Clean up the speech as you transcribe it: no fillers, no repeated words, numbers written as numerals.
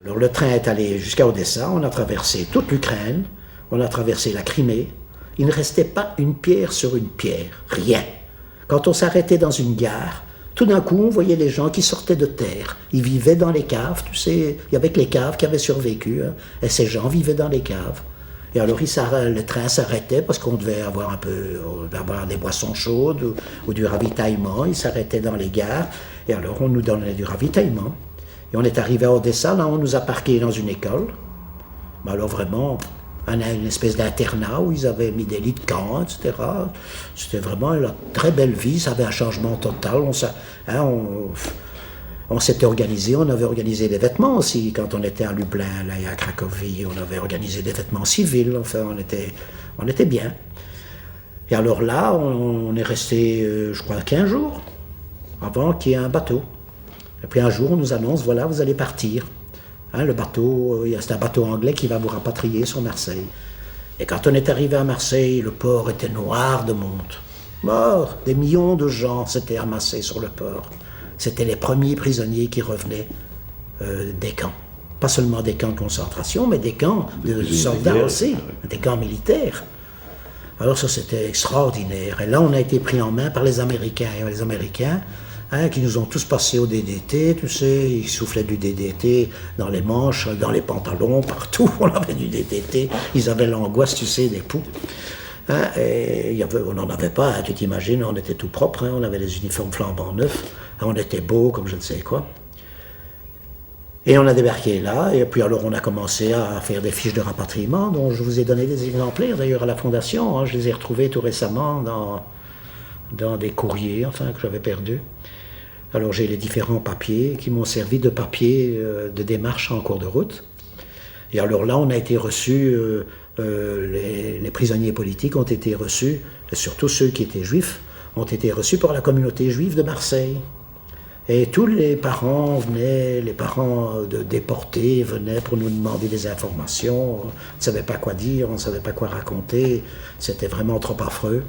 Alors le train est allé jusqu'à Odessa, on a traversé toute l'Ukraine, on a traversé la Crimée. Il ne restait pas une pierre sur une pierre, rien. Quand on s'arrêtait dans une gare, tout d'un coup on voyait les gens qui sortaient de terre. Ils vivaient dans les caves, tu sais, il y avait que les caves qui avaient survécu, hein, et ces gens vivaient dans les caves. Et alors le train s'arrêtait parce qu'on devait avoir des boissons chaudes ou du ravitaillement. Il s'arrêtait dans les gares et alors on nous donnait du ravitaillement. Et on est arrivé à Odessa, là on nous a parqués dans une école. Mais alors vraiment, une espèce d'internat où ils avaient mis des lits de camp, etc. C'était vraiment une très belle vie, ça avait un changement total. On s'était organisé, on avait organisé des vêtements aussi. Quand on était à Lublin, là, et à Cracovie, on avait organisé des vêtements civils. Enfin, on était bien. Et alors là, on est resté, je crois, 15 jours avant qu'il y ait un bateau. Et puis un jour, on nous annonce, voilà, vous allez partir. Hein, le bateau, c'est un bateau anglais qui va vous rapatrier sur Marseille. Et quand on est arrivé à Marseille, le port était noir de monde. Mort, des millions de gens s'étaient amassés sur le port. C'était les premiers prisonniers qui revenaient des camps. Pas seulement des camps de concentration, mais des camps de soldats aussi, des camps militaires. Alors ça, c'était extraordinaire. Et là, on a été pris en main par les Américains. Et les Américains, qui nous ont tous passés au DDT, tu sais, ils soufflaient du DDT dans les manches, dans les pantalons, partout, on avait du DDT. Ils avaient l'angoisse, tu sais, des poux. Et on n'en avait pas, tu t'imagines, on était tout propre, on avait les uniformes flambant neufs, on était beaux comme je ne sais quoi. Et on a débarqué là, et puis alors on a commencé à faire des fiches de rapatriement, dont je vous ai donné des exemplaires d'ailleurs à la Fondation, je les ai retrouvés tout récemment dans des courriers, que j'avais perdus. Alors j'ai les différents papiers qui m'ont servi de papier de démarche en cours de route. Et alors là, on a été reçus, les prisonniers politiques ont été reçus, et surtout ceux qui étaient juifs, ont été reçus par la communauté juive de Marseille. Et tous les parents venaient, les parents de déportés venaient pour nous demander des informations. On ne savait pas quoi dire, on ne savait pas quoi raconter, c'était vraiment trop affreux.